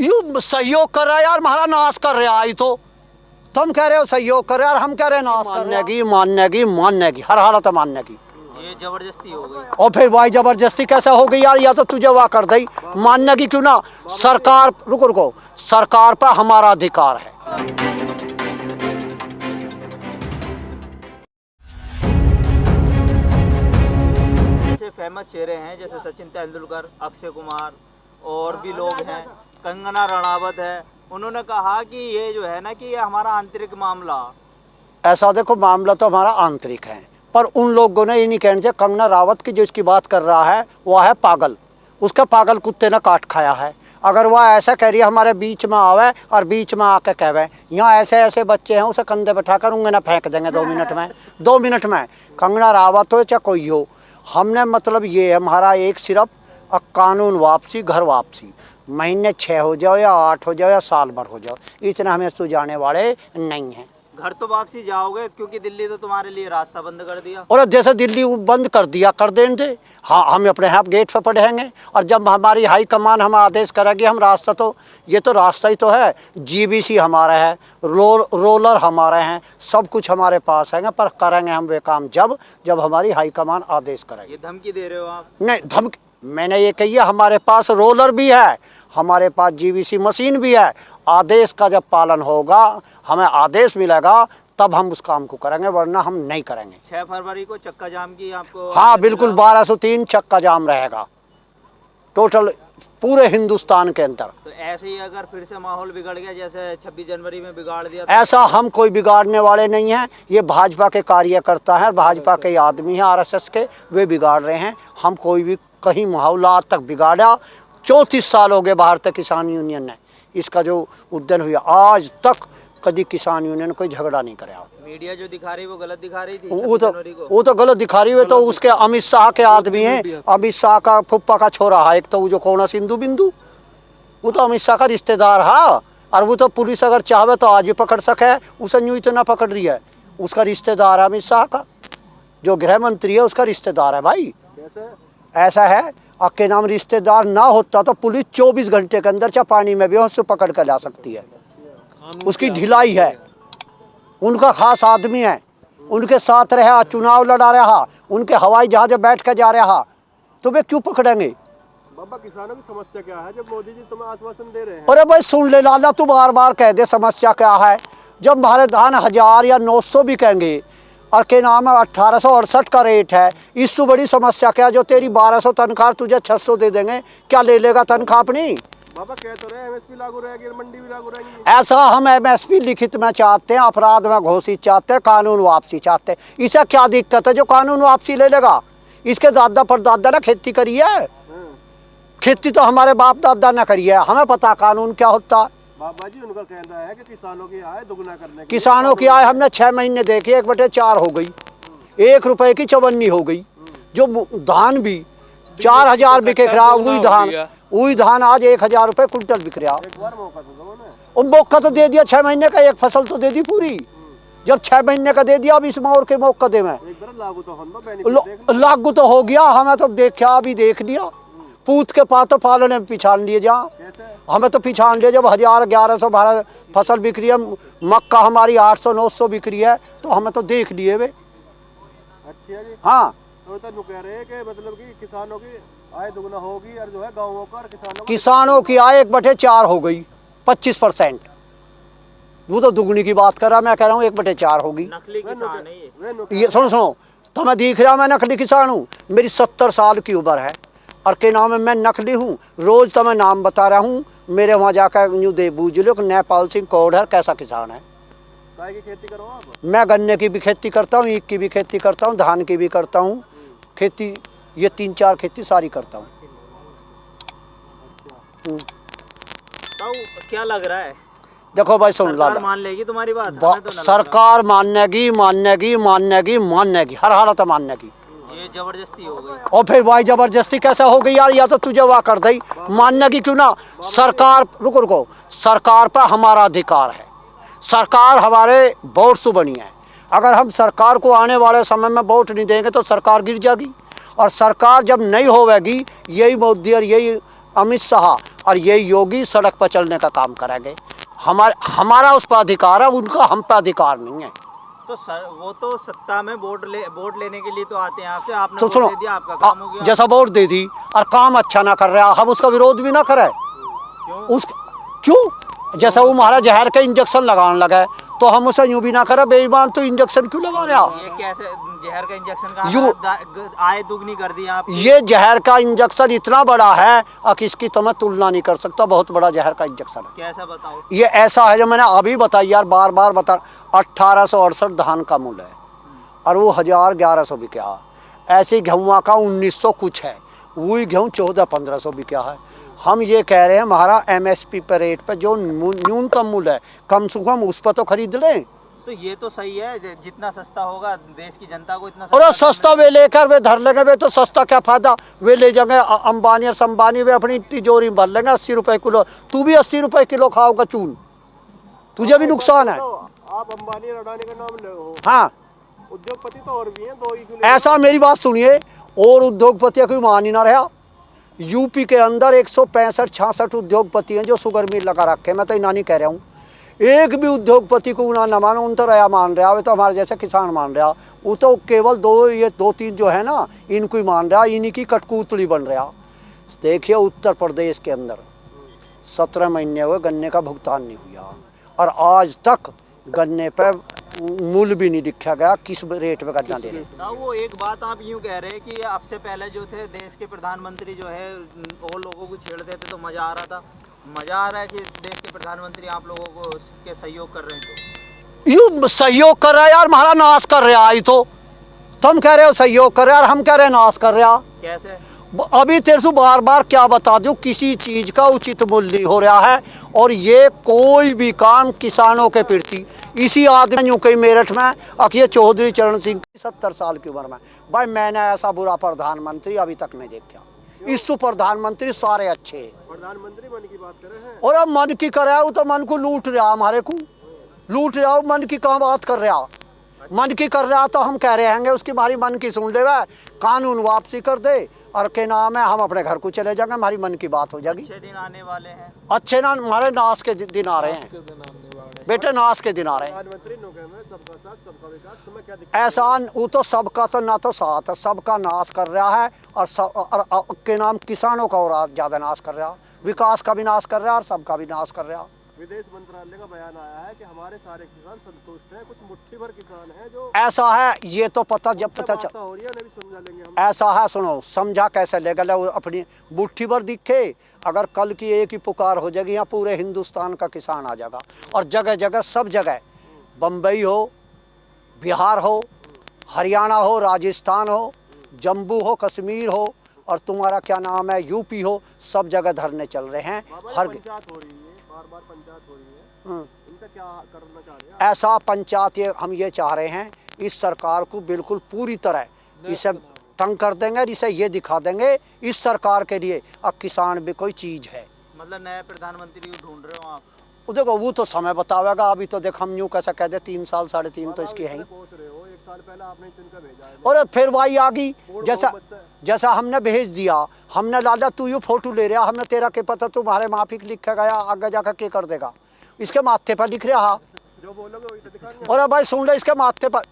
You सहयोग कर रहा है यार, हमारा नाश कर रहा है। तो तुम कह रहे हो सहयोग कर रहे हो और हम कह रहे हैं नाश मानने की हर हालत मानने की। ये जबरदस्ती हो गई। और फिर भाई जबरदस्ती कैसे हो गई यार, या तो तुझे वाह कर दी मानने की, क्यों ना सरकार, रुको, सरकार पर हमारा अधिकार है। ऐसे फेमस चेहरे हैं जैसे सचिन तेंदुलकर, अक्षय कुमार और भी लोग हैं, कंगना रणावत है, उन्होंने कहा कि ये जो है ना कि ये हमारा आंतरिक मामला। ऐसा देखो, मामला तो हमारा आंतरिक है, पर उन लोगों ने ये नहीं कहना चाहिए। कंगना रावत की जो इसकी बात कर रहा है वह है पागल, उसका पागल कुत्ते ने काट खाया है। अगर वह ऐसा कह रही है हमारे बीच में आवे और बीच में आके कहवे यहाँ ऐसे ऐसे बच्चे हैं, उसे कंधे बैठाकर उंगे ना फेंक देंगे 2 मिनट में। 2 मिनट में कंगना रावत हो चाहे कोई हो, हमने मतलब ये है हमारा एक सिर्फ कानून वापसी, घर वापसी, महीने 6 हो जाओ या 8 हो जाओ या साल भर हो जाओ, इतना हमें सुझाने वाले नहीं हैं। घर तो वापसी जाओगे क्योंकि दिल्ली तो तुम्हारे लिए रास्ता बंद कर दिया। और जैसे दिल्ली बंद कर दिया, कर दें दे, हाँ हम अपने यहाँ गेट पर पढ़ेंगे। और जब हमारी हाई कमान हमें आदेश करेगी, हम रास्ता तो ये तो रास्ता ही तो है, जीबीसी हमारा है, रोलर हमारे हैं, सब कुछ हमारे पास है, पर करेंगे हम वे काम जब हमारी हाई कमान आदेश करेगी। ये धमकी दे रहे हो आप? नहीं धमकी, मैंने ये कही है हमारे पास रोलर भी है, हमारे पास जीबीसी मशीन भी है। आदेश का जब पालन होगा, हमें आदेश मिलेगा, तब हम उस काम को करेंगे, वरना हम नहीं करेंगे। 6 फरवरी को चक्का जाम की आपको? हाँ बिल्कुल, 1203 चक्का जाम रहेगा टोटल पूरे हिंदुस्तान के अंदर। तो ऐसे ही अगर फिर से माहौल बिगड़ गया जैसे 26 जनवरी में बिगाड़ दिया तो? ऐसा हम कोई बिगाड़ने वाले नहीं हैं, ये भाजपा के कार्यकर्ता हैं, भाजपा के आदमी हैं, आरएसएस के, वे बिगाड़ रहे हैं। हम कोई भी कहीं माहौल आज तक बिगाड़ा, 34 साल हो गए भारतीय किसान यूनियन ने इसका जो उद्यम हुआ, आज तक कभी किसान यूनियन कोई झगड़ा नहीं कराया। मीडिया जो दिखा रही वो गलत दिखा रही थी। वो तो गलत दिखा रही है। तो उसके अमित शाह के आदमी हैं, अमित शाह का फुप्पा का छोरा है एक, तो वो जो कौन सिंधु बिंदु, वो तो अमित शाह का रिश्तेदार है। और वो तो पुलिस अगर चाहे तो आज भी पकड़ सके, उसे न्यू तो ना पकड़ रही है, उसका रिश्तेदार है अमित शाह का, जो गृह मंत्री है उसका रिश्तेदार है भाई। ऐसा है, आपके नाम रिश्तेदार ना होता तो पुलिस 24 घंटे के अंदर चाहे पानी में भी उससे पकड़ कर ला सकती है। उसकी ढिलाई है, उनका खास आदमी है, उनके साथ रहा, चुनाव लड़ा रहा, उनके हवाई जहाज बैठ कर जा रहा, तो वे क्यों पकड़ेंगे? बाबा किसानों की समस्या क्या है जब मोदी जी तुम्हें आश्वासन दे रहे हैं? अरे भाई सुन ले लाला, तू बार बार कह दे समस्या क्या है। जब हमारे धान 1000 या 900 भी कहेंगे और के नाम है 1868 का रेट है, इससे बड़ी समस्या क्या? जो तेरी 1200 तनख्वाह तुझे 600 दे देंगे, क्या ले लेगा तनख्वाह अपनी? बाबा कह तो रहे एमएसपी लागू रहेगी, मंडी भी लागू रहेगी। ऐसा हम एमएसपी लिखित में चाहते हैं, अपराध में घोषित चाहते हैं, कानून वापसी चाहते हैं। इसे क्या दिक्कत है जो कानून वापसी ले लेगा? इसके दादा परदादा ने खेती करी है, खेती तो हमारे बाप दादा ने करी है, हमें पता कानून क्या होता। बाबा जी उनका कहना है कि किसानों की आय दोगुना करने, किसानों की आय हमने 6 महीने देखी, 1/4 हो गई, 1 रुपए की 54 हो गई। जो धान भी 4000 बिके रहा, वही धान आज 1000 रुपए कुंटल बिक रहा। एक बार मौका तो दो ना। उन मौका तो दे दिया, 6 महीने का, एक फसल तो दे दी पूरी। जब 6 महीने का दे दिया, अब इसमें और के मौका दे में लागू तो हो गया। हमें तो देखा, अभी देख लिया, पूत के पास तो पालने में पिछाड़ लिए जा, हमें तो पिछाड़ लिया। जब 1000-1100 फसल बिक रही है, मक्का हमारी 800-900 बिक रही है, तो हमें तो देख लिए वे। अच्छा जी। हाँ तो कह रहे हैं कि मतलब कि किसानों की आय दुगना होगी और जो है गाँवों का किसानों की आय 1/4 हो गई, 25%। वो तो दुगनी की बात कर रहा, मैं कह रहा हूँ 1/4 होगी। नकली किसान है ये सुनो, तो मैं दिख रहा मैं नकली किसान हूँ? मेरी 70 साल की उम्र है और के नाम है मैं नकली हूँ? रोज तो मैं नाम बता रहा हूँ, मेरे वहाँ जाकर न्यू दे बूझ लो कि नेपाल सिंह कौड़हर कैसा किसान है। काय की खेती करो आप? मैं गन्ने की भी खेती करता हूँ, ईख की भी खेती करता हूँ, धान की भी करता हूँ खेती, ये 3-4 खेती सारी करता हूँ। तो क्या लग रहा है? देखो भाई सुन ला, मान लेगी तुम्हारी बात? तो सरकार मानने की हर हालत मानने की। ये जबरदस्ती हो गई। और फिर भाई जबरदस्ती कैसे हो गई यार, या तो तुझे वाह कर दी मानने की, क्यों ना सरकार, रुको, सरकार पर हमारा अधिकार है, सरकार हमारे वोट से बनी है। अगर हम सरकार को आने वाले समय में वोट नहीं देंगे तो सरकार गिर जाएगी, और सरकार जब नहीं होगी, यही मोदी और यही अमित शाह और ये योगी सड़क पर चलने का काम करेंगे। हमारा उस पर अधिकार है, उनका हम पर अधिकार नहीं है। तो सर वो तो सत्ता में वोट लेने के लिए तो आते हैं आपसे, आपने तो वोट सुनो, दे दिया, आपका काम हो गया। जैसा वोट दे दी और काम अच्छा ना कर रहा, हम उसका विरोध भी ना करें। क्यों? क्यों? जैसा वो हमारा जहर का इंजेक्शन लगाने लगा तो हम उसे यूं भी ना करें, बेईमान तो इंजेक्शन क्यों लगा रहा? ये कैसे जहर का इंजेक्शन यूं- का आय दुगनी कर दी आप? ये जहर का इंजेक्शन इतना बड़ा है कि इसकी तो मैं तुलना नहीं कर सकता, बहुत बड़ा जहर का इंजेक्शन है। कैसा बताओ? ये ऐसा है जो मैंने अभी बताई यार, बार बार बता, 1868 धान का मूल्य है और वो 1100 बिका। ऐसे गेहूँ का 1900 कुछ है, वही गेहूँ 1400-1500 बिका है। हम ये कह रहे हैं हमारा MSP पर रेट पर जो न्यूनतम मूल्य है, कम से कम उस पर तो खरीद लें। तो ये तो सही है, जितना सस्ता होगा देश की जनता को इतना और सस्ता वे लेकर वे धर लेंगे, वे तो सस्ता क्या फायदा, वे ले जाएंगे अंबानी और संबानी, वे अपनी तिजोरी में भर लेंगे। 80 रुपए किलो, तू भी 80 रुपए किलो खाओगा चून, तुझे भी नुकसान है। आप अंबानी और अडानी का नाम ले हो, हाँ, उद्योगपति तो और भी हैं, दो ही क्यों ले? ऐसा मेरी बात सुनिए, और उद्योगपति कोई मान ही ना रहा। यूपी के अंदर 165-66 उद्योगपति हैं जो शुगर मिल लगा रखे। मैं तो इना नहीं कह रहा हूँ, एक भी उद्योगपति को ना मानो, उन तो रया मान रहा, वे तो हमारे जैसे किसान मान रहा। वो तो केवल ये दो तीन जो है ना, इनको ही मान रहा, इन्हीं की कठपुतली बन रहा। देखिए उत्तर प्रदेश के अंदर 17 महीने हुए गन्ने का भुगतान नहीं हुआ और आज तक गन्ने पर मूल्य भी नहीं दिखा गया किस रेट पे गन्ना दे रहे। ना वो एक बात आप यूँ कह रहे हैं कि अब से पहले जो थे देश के प्रधानमंत्री जो है और लोगों को छेड़ते थे तो मज़ा आ रहा था। मज़ा आ रहा है कि देश के प्रधानमंत्री आप लोगों को के सहयोग कर रहे हैं? तो यूँ सहयोग कर रहा है यार, हमारा नाश कर रहा है। तो तुम कह रहे हो सहयोग कर रहा है और हम कह रहे हैं नाश कर रहा। कैसे? अभी तेरे से बार बार क्या बता दूं, किसी चीज का उचित मूल्य नहीं हो रहा है और ये कोई भी काम किसानों के प्रति। इसी आदमी यूँ कहीं मेरठ में अखिले चौधरी चरण सिंह 70 साल की उम्र में, भाई मैंने ऐसा बुरा प्रधानमंत्री अभी तक नहीं देखा। इस प्रधानमंत्री सारे अच्छे, प्रधानमंत्री मन की बात कर रहे हैं। और अब मन की कर रहा, वो तो मन को लूट रहा, हमारे को लूट रहा, मन की कहाँ बात कर रहा। मन की कर रहा तो हम कह रहे हैं उसकी हमारी मन की सुन ले, कानून वापसी कर दे और के नाम है हम अपने घर को चले जाएंगे, हमारी मन की बात हो जाएगी। अच्छे दिन आने वाले हैं। अच्छे ना, हमारे नाश के दिन आ रहे हैं बेटे, नाश के दिन आ रहे हैं। प्रधानमंत्री में सबका साथ सबका विकास, तुम्हें क्या दिक्कत? ऐसा वो तो सबका तो ना तो साथ है, सबका नाश कर रहा है और के नाम किसानों का और ज्यादा नाश कर रहा, विकास का भी नाश कर रहा है और सबका भी नाश कर रहा। विदेश मंत्रालय का बयान आया है कि हमारे सारे किसान संतुष्ट हैं, कुछ मुट्ठी भर किसान हैं जो ऐसा है, ये तो पता जब पता चल हो रही है, उन्हें भी समझा लेंगे हम। ऐसा है, सुनो समझा कैसे लेगा, वो अपनी मुट्ठी भर दिखे। अगर कल की एक ही पुकार हो जाएगी, यहाँ पूरे हिंदुस्तान का किसान आ जाएगा और जगह जगह सब जगह, बम्बई हो, बिहार हो, हरियाणा हो, राजस्थान हो, जम्मू हो, कश्मीर हो और तुम्हारा क्या नाम है यूपी हो, सब जगह धरने चल रहे हैं। हर पंचायत हो रही है, बार-बार पंचायत हो रही है, इनसे क्या करना चाह रहे हैं? ऐसा पंचायत हम ये चाह रहे हैं, इस सरकार को बिल्कुल पूरी तरह इसे तंग कर देंगे, इसे ये दिखा देंगे इस सरकार के लिए अब किसान भी कोई चीज़ है। मतलब नए प्रधानमंत्री को ढूंढ रहे हो आप? देखो वो तो समय बतावेगा, अभी तो देख हम यूँ कैसा कह दे 3 साल 3.5 तो इसकी है ही। पहुंच रहे हो, 1 साल पहले आपने चुनकर भेजा है। और फिर भाई आ गई, जैसा हमने भेज दिया, हमने लाला तू ये फोटो ले रहा, हमने तेरा के पता तुम्हारे माफिक लिखा गया, आगे जाकर क्या कर देगा, इसके माथे पर लिख रहा जो बोलोगे वही तो दिखाएंगे। और भाई सुन ले, इसके माथे पर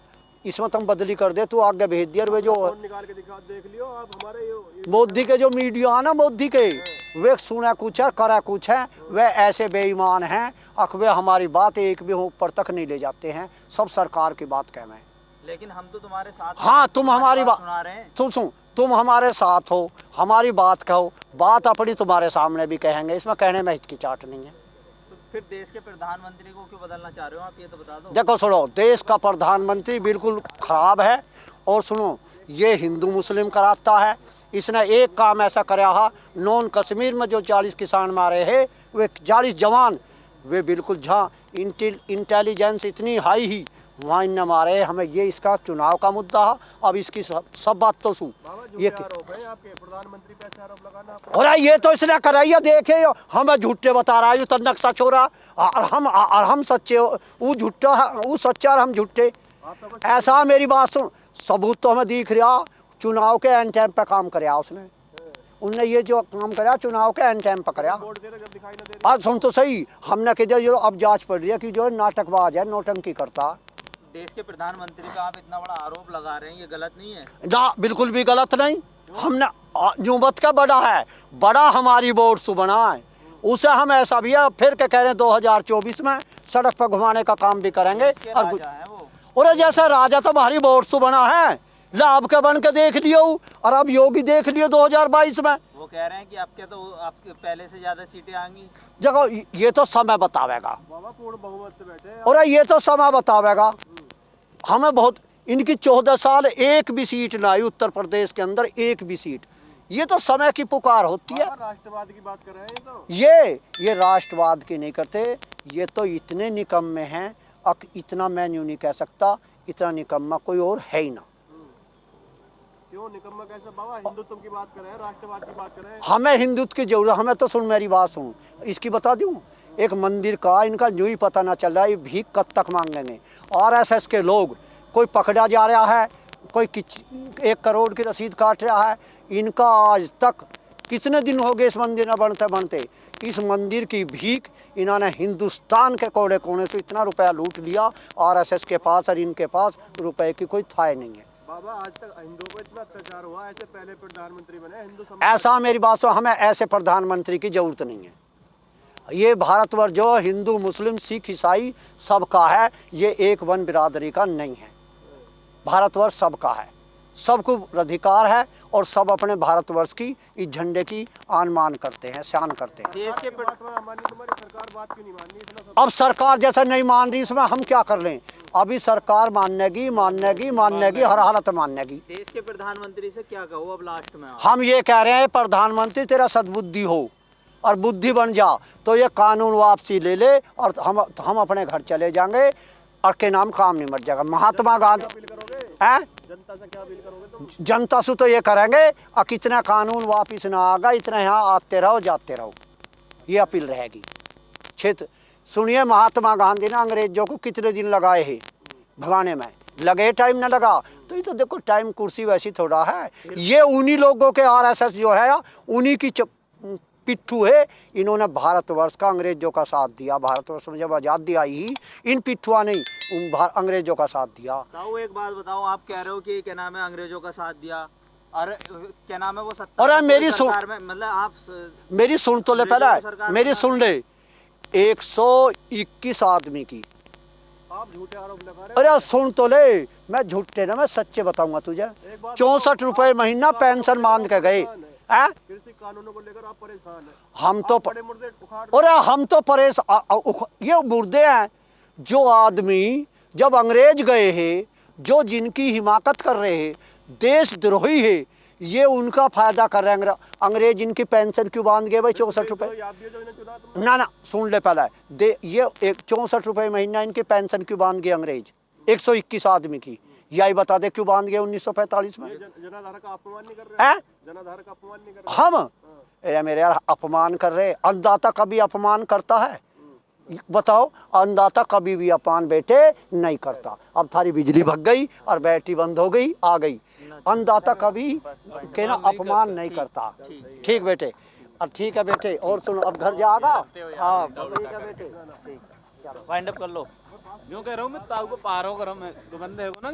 इसमें तुम बदली कर दे, तू आगे भेज दिया। वे जो निकाल के दिखा, देख लियो आप हमारे मोदी के जो मीडिया है ना, मोदी के वे सुना कुछ है करा कुछ है, वे ऐसे बेईमान हैं वे हमारी बात एक भी ऊपर तक नहीं ले जाते हैं, सब सरकार की बात कह में। लेकिन हम तो तुम्हारे साथ, हाँ तुम हमारी बात सुना रहे हैं। तुम हमारे साथ हो, हमारी बात कहो, बात अपनी तुम्हारे सामने भी कहेंगे, इसमें कहने में हिचकिचाहट नहीं है। तो फिर देश के प्रधानमंत्री को क्यों बदलना चाह रहे हो आप, ये तो बता दो। देखो सुनो, देश का प्रधानमंत्री बिल्कुल खराब है और सुनो ये हिंदू मुस्लिम कराता है। इसने एक काम ऐसा कराया है, नॉन कश्मीर में जो 40 किसान मारे हैं, वे 40 जवान, वे बिल्कुल जहाँ इंटेलिजेंस इतनी हाई ही वहाँ इनने मारे। हमें ये इसका चुनाव का मुद्दा है। अब इसकी सब बात तो सुन, ये आरोप है आपके प्रधानमंत्री पे, ऐसे आरोप लगाना। और ये तो इसने कराइए, देखे हमें झूठे बता रहा है, तो नक्शा छोड़ा और हम सच्चे, वो झूठा वो सच्चा और हम झूठे। ऐसा मेरी बात सुन, सबूत तो हमें दिख रहा, चुनाव के एंड टाइम पे काम कराया उसने, उनने ये जो काम करा चुनाव के एन टाइम पकड़ा। वोट दे रहे जब दिखाई ना दे रहे। आज सुन तो सही, हमने कहा जो अब जांच पड़ रही है कि जो नाटकबाज है, नौटंकी करता। देश के प्रधानमंत्री का आप इतना बड़ा आरोप लगा रहे हैं, ये गलत नहीं है? ना, बिल्कुल भी गलत नहीं। हमने यूमत का बड़ा है, बड़ा हमारी वोट से बना है, उसे हम ऐसा भी है फिर के कह रहे हैं 2024 में सड़क पर घुमाने का काम भी करेंगे। इसके राजा हैं वो। और जैसा राजा तो हमारी वोट से बना है, लाभ के बन के देख लियो, और अब योगी देख लियो 2022 में। वो कह रहे हैं कि आपके पहले से ज्यादा सीटें आएंगी। जगह ये तो समय बतावेगा बाबा पूर्ण बहुमत से बैठे हैं। और ये तो समय बतावेगा। हमें बहुत, इनकी 14 साल एक भी सीट ना आई उत्तर प्रदेश के अंदर, एक भी सीट। ये तो समय की पुकार होती है। बाबा राष्ट्रवाद की बात कर रहे हैं तो। ये राष्ट्रवाद की नहीं करते, ये तो इतने निकम्मे हैं, इतना मैं यूं नहीं कह सकता, इतना निकम्मा कोई और है ही ना। क्यों निकम्मा कैसे बाबा? हिंदुत्व की बात कर रहे हैं, राष्ट्रवाद की बात कर रहे हैं। हमें हिंदुत्व की जरूरत, हमें तो सुन मेरी बात सुन, इसकी बता दूं, एक मंदिर का इनका यूं ही पता ना चल रहा है, ये भीख कब तक मांगेंगे। RSS के लोग, कोई पकड़ा जा रहा है, कोई 1 करोड़ की रसीद काट रहा है। इनका आज तक कितने दिन हो गए इस मंदिर में बनते बनते। इस मंदिर की भीख इन्होंने हिंदुस्तान के कोने कोने से इतना रुपया लूट लिया, RSS के पास और इनके पास रुपए की कोई थाह नहीं है। बाबा आज तक हिंदुओं पर इतना अत्याचार हुआ, ऐसे पहले प्रधानमंत्री बने हिंदू समाज। ऐसा मेरी बात सुनो, हमें ऐसे प्रधानमंत्री की जरूरत नहीं है। ये भारतवर्ष जो हिंदू मुस्लिम सिख ईसाई सबका है, ये एक वन बिरादरी का नहीं है। भारतवर्ष सबका है, सबको अधिकार है, और सब अपने भारतवर्ष की इस झंडे की आन मान करते हैं, शान करते हैं। देश के बात हमारी तुम्हारी सरकार बात क्यों नहीं मान रही? इतना सब अब सरकार जैसा नहीं मान रही, इसमें हम क्या कर लें? अभी सरकार मानेगी, हर हालत मानेगी। देश के प्रधानमंत्री से क्या कहो अब लास्ट में? हम ये कह रहे हैं, प्रधानमंत्री तेरा सद्बुद्धि हो और बुद्धि बन जा तो ये कानून वापसी ले ले, और हम अपने घर चले जाएंगे, और के नाम काम नहीं मर जाएगा। महात्मा गांधी अपील करोगे? हैं? जनता से क्या अपील करोगे तुम? जनता से तो ये करेंगे, और कितना कानून वापिस ना आगा, इतना यहाँ आते रहो जाते रहो, ये अपील रहेगी। क्षेत्र सुनिए, महात्मा गांधी ने अंग्रेजों को कितने दिन लगाए हैं भगाने में? लगे टाइम ना लगा? तो ये तो देखो, टाइम कुर्सी वैसी थोड़ा है। ये उन्हीं लोगों के RSS जो है, उन्हीं की पिट्ठू है। इन्होंने भारतवर्ष का अंग्रेजों का साथ दिया। भारतवर्ष में जब आज़ादी आई ही, इन पिट्ठुआ ने अंग्रेजों का साथ दिया। ताऊ एक बात बताओ, आप कह रहे हो कि क्या नाम है अंग्रेजों का साथ दिया, और क्या नाम है वो सत्ता अरे में, मेरी सरकार में, मतलब आप मेरी सुन तो ले, पहले मेरी सुन ले। 121 आदमी की आप झूठे आरोप लगा रहे अरे सुन तो ले, मैं झूठे ना, मैं सच्चे बताऊंगा तुझे। 64 रुपए महीना पेंशन मान के गए। कृषि कानूनों को लेकर आप परेशान हैं। हम तो बड़े मुर्दे उखाड़ अरे हम तो ये मुर्दे हैं जो आदमी जब अंग्रेज गए हैं, जो जिनकी हिमाकत कर रहे हैं, देशद्रोही है, ये उनका फायदा कर रहे हैं। अंग्रेज इनकी पेंशन क्यों बांध गए भाई 64 रुपए? याद दिए जो इन्हें चुना तुमने। ना सुन ले पहले, ये 64 रुपए महीना इनकी पेंशन क्यों बांध गए अंग्रेज 121 आदमी की? यही बता दे क्यों बांध गए 1945 में? जनाधार का अपमान नहीं कर रहे हैं? जनाधार का अपमान नहीं कर रहे हम अरे मेरे यार, अपमान कर रहे? अन्नदाता कभी अपमान करता है? बताओ, अन्नदाता कभी भी अपमान बेटे नहीं करता। अब थारी बिजली भग गई और बैटरी बंद हो गई, आ गई। अन्नदाता कभी के ना अपमान नहीं करता। ठीक बेटे, अब ठीक है बेटे, और सुनो, अब घर जाएगा? हाँ ठीक है बेटे, वाइंड अप कर लो। यूँ कह रहा हूँ मैं ताऊ को पार हो कर मैं दुकान देखो ना।